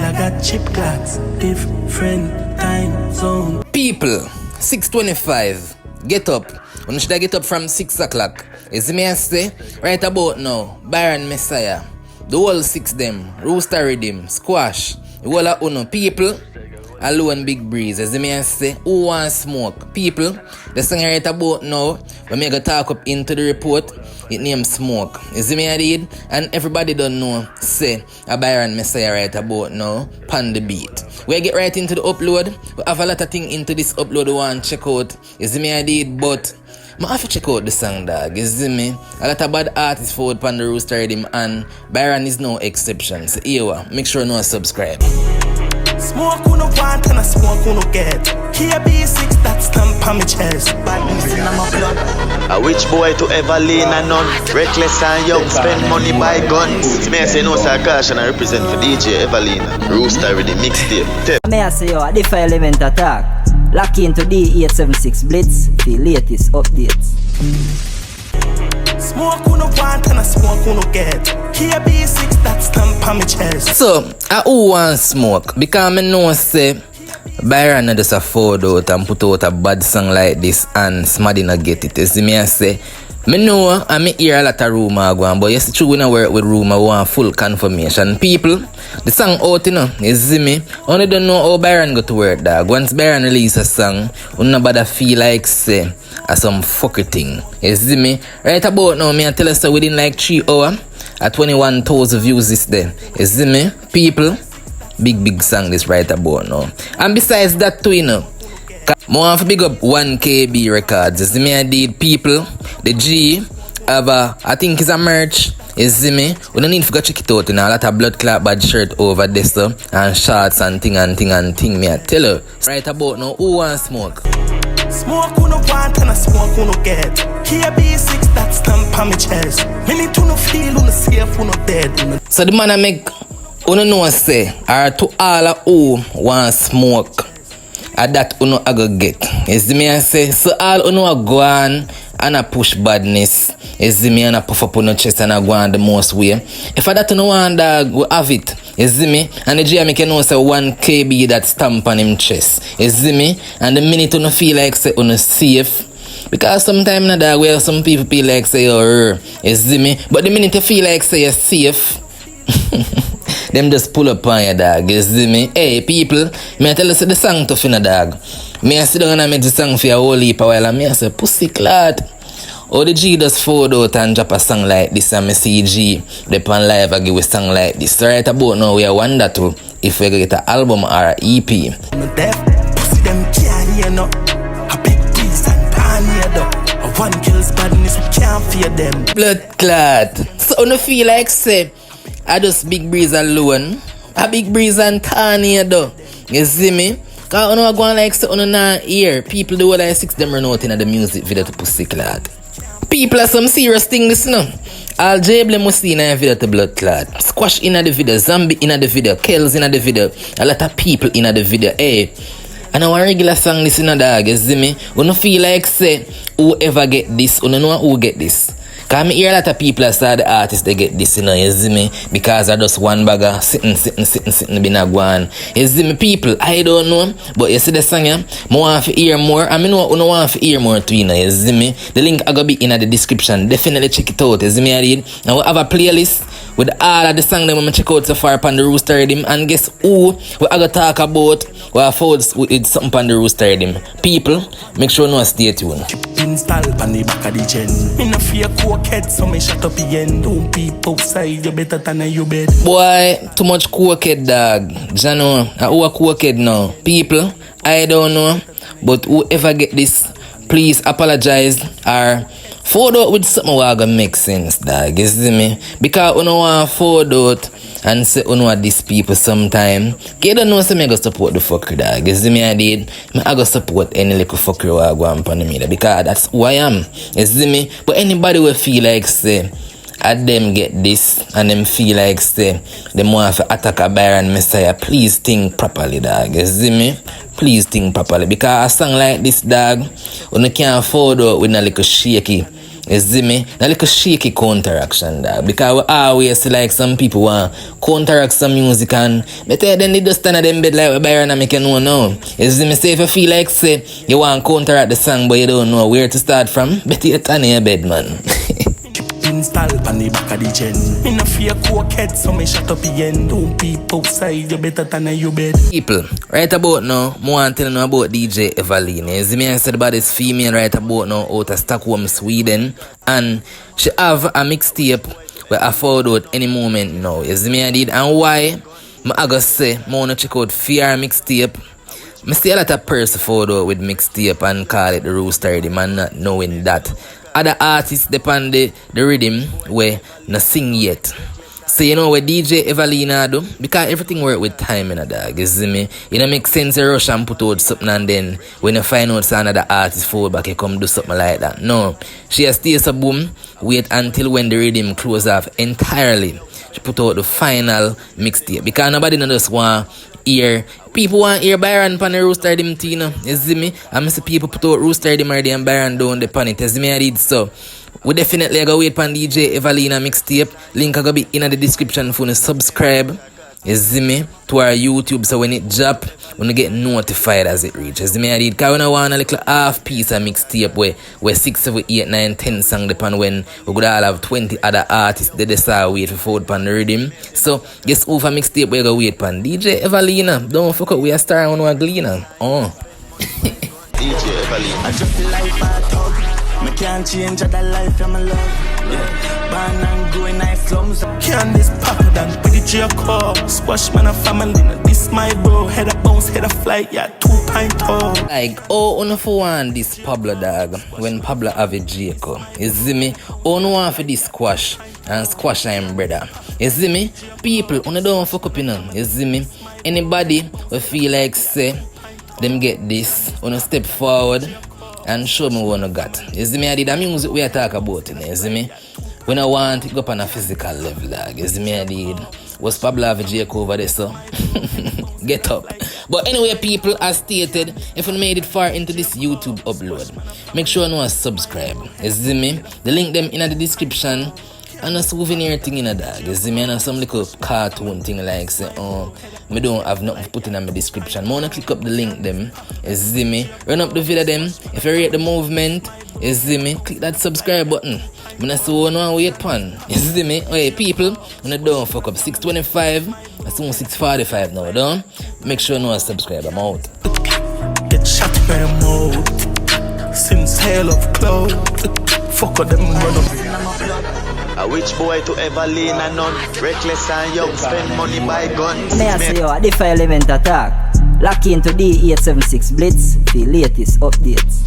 I got chip clocks, different time zone. People, 6:25. Get up. When should I get up from 6 o'clock? Is me I say? Right about now, BYRON Messia. The whole 6 them. Rooster Rhythm, Squash. The whole of uno people. Alone Big Breeze. As me I say, who want smoke? People, the song right about now, when me go talk up into the report, it named Smoke. You see me I did? And everybody don't know, say, a BYRON Messia right about now, pan the beat. We get right into the upload. We have a lot of things into this upload we want to check out. You see me I did? But I have to check out the song, dog. You see me? A lot of bad artists forward pan the Rooster Rhythm, and BYRON is no exception. So here, make sure you subscribe. Smoke who no want and a smoke who no get. Here B6 that stamp on my chest. Badness in my blood. A rich boy to ever lean and none. Reckless and young, spend money buy guns. May I say no sarcasm, I represent for DJ Evelina. Rooster with the mixtape. May I say yo, a different element attack. Lock into D876 Blitz, the latest updates. Smoke who no want and a smoke who no get. Here B6 that stamp on my chest. So, who want smoke? Because I know say BYRON just afford out and put out a bad song like this and somebody not get it. You see me I say, I know I hear a lot of rumor going, but yes, true when I work with rumor, I want full confirmation. People, the song out, you know, you see me? Only don't know how BYRON go to work, dog. Once BYRON release a song, nobody feel like say some fucker thing. You see me? Right about now, me I tell us so within like 3 hours, at 21,000 views this day. You see me? People, big song this right about now. And besides that too, you know, more have to big up 1KB Records. You see me I did people, the G have a, I think it's a merch. You see me? We don't need to go check it out, you know. A lot of blood clot bad shirt over this so, and shorts and thing me I tell you. Right about now, who want smoke? Smoke who no want and a smoke who no get. Here B6 that stamp on my chest. Me need to no feel who no safe who no dead. So the man I make uno know say, or to all of who want smoke, and that uno I go get. You see me I say, so all uno a go on and a push badness. You see me and a puff up on the chest and a go on the most way. If I that uno want dog, we have it. You see me? And the G make you know say 1KB that stamp on him chest. You see me? And the minute uno feel like say uno safe. Because sometimes na dog where some people feel like say you're, you see me? But the minute you feel like say you're safe, them just pull up on your dog, you see me? Hey people, me I tell you say the song tough in a dog. Me I sit down and make the song for a whole heap a while and me I say pussy clad. Or the G just forward out and drop a song like this and me see G they pan live and give a song like this. So right about now we are wonder to if we get an album or an EP. Pussy them can't hear no. A big piece and pan here though. A one kills badness we can't fear them. Blood clot. So no feel like say I just Big Breeze alone. A Big Breeze and Tanya though. You see me? Cause I go on like say on not hear people do what I 6 them run out in the music video to pussy clot. People are some serious thing this no. All Jable must see in a video to blood clot. Squash in the video, Zombie in the video, Kells in the video, a lot of people in the video. Hey, and I want regular song this in a dog, you see me? We don't feel like say whoever get this, we don't know who get this. Cause I hear a lot of people that saw the artists they get this, you know, you see me? Because I just one bagger sitting been a guan. You see me people, I don't know, but you see the song, yeah? I want to hear more, I mean, I want to hear more too, you know, you see me? The link I gonna be in the description, definitely check it out, you see me I did? Now we have a playlist with all of the songs that we check out so far upon the Rooster Rhythm, and guess who we are gonna talk about? We have found with something upon the Rooster Rhythm. People, make sure you stay tuned. Install on the back of the gen. Me no fear cokehead, so me shut up again. Don't peep outside, you better than your bed. Boy, too much cokehead dog. Jano, who a cokehead now? People, I don't know, but whoever get this, please apologize or forward out with something where gonna make sense, dog. You see me? Because you don't want to forward out and say you know these people sometime. You don't know, so me go support the fucker, dog. You see me? I did. I go support any little fucker who I go on pan me, because that's who I am. You see me? But anybody will feel like say at them get this and them feel like say them want to attack a BYRON Messia, please think properly, dog. You see me? Please think properly, because a song like this, dog, you can't afford out with a little shaky. You see me? A little shaky counteraction dog. Because we always see like some people want counteract some music and me tell them they just stand at them bed like we BYRON and make you know now. You see me? Say if you feel like say you want counteract the song but you don't know where to start from, better you turn in your bed, man. Install pan the back of the gen. In a fear cokehead, so me shut up again. Don't peep outside, you better than your bed. People, right about now, I want to tell you about DJ Evelina. You see me, I said about this female right about now out of Stockholm, Sweden. And she have a mixtape where I found out any moment now. You see me, I did. And why? I go say, I want to check out VR mixtape. I see a lot of person found out with mixtape and call it the Rooster, the man not knowing that other artists depend the rhythm where not sing yet. So you know what DJ Evelina do? Because everything work with time in a dog, you see me? You know make sense to rush and put out something and then when you find out another artist fall back you come do something like that. No. She has stay so boom, wait until when the rhythm close off entirely. She put out the final mixtape. Because nobody just want hear. People want hear BYRON pan the Rooster them tina. You see me? I see people put out Rooster them already and BYRON down the pan it. You see me I did so. We definitely go wait pan DJ Evelina mixtape. Link I go be in the description for you subscribe. You see me? To our YouTube so when it drop, when you get notified as it reaches. You see me I did because when I want a little half piece of mixtape where 6, 7, 8, 9, 10 songs depend when we could all have 20 other artists they decide wait for forward pan the rhythm. So guess who for mixtape we go wait pan DJ Evelina. Don't fuck up we are star on our gleaner. Oh. DJ Evelina. I just feel like I talk. Me can't change other life, I'm a love. Yeah, born and growing nice slums. Can't this pop than with the J-Core. Squash man a family, now this my bro. Head a bounce, head a flight, yeah, 2 pint tall. Like, oh, no for one this Pablo dog when Pablo have a J-Core. You see me? Oh, no one for this squash and squash I'm brother. You see me? People, on don't fuck up, you know. You see me? Anybody will feel like say them get this, on a step forward and show me what I got. You see me? I did a music we talk about it. You see me? When I want to go up on a physical level, dog. You see me? I did. Was Pablo have a Jake over there, so get up. But anyway, people, as stated, if you made it far into this YouTube upload, make sure you subscribe. You see me? The link them in the description. And a souvenir thing in a dog. You see me? And some little cartoon thing like say, me don't have nothing to put in my description. I wanna click up the link them. You see me? Run up the video them. If you rate the movement, you see me? Click that subscribe button. I'm not so no wait pan. You see me? Hey people, when don't fuck up 625. I soon 645 now, don't? Make sure you subscribe. I'm out. Get shot by a mouth. Since hell of cloud. Fuck them run up. A rich boy to Evelina none. Reckless and young, spend money buy guns. May I say you a DISS element attack. Lock into D876 Blitz, the latest updates.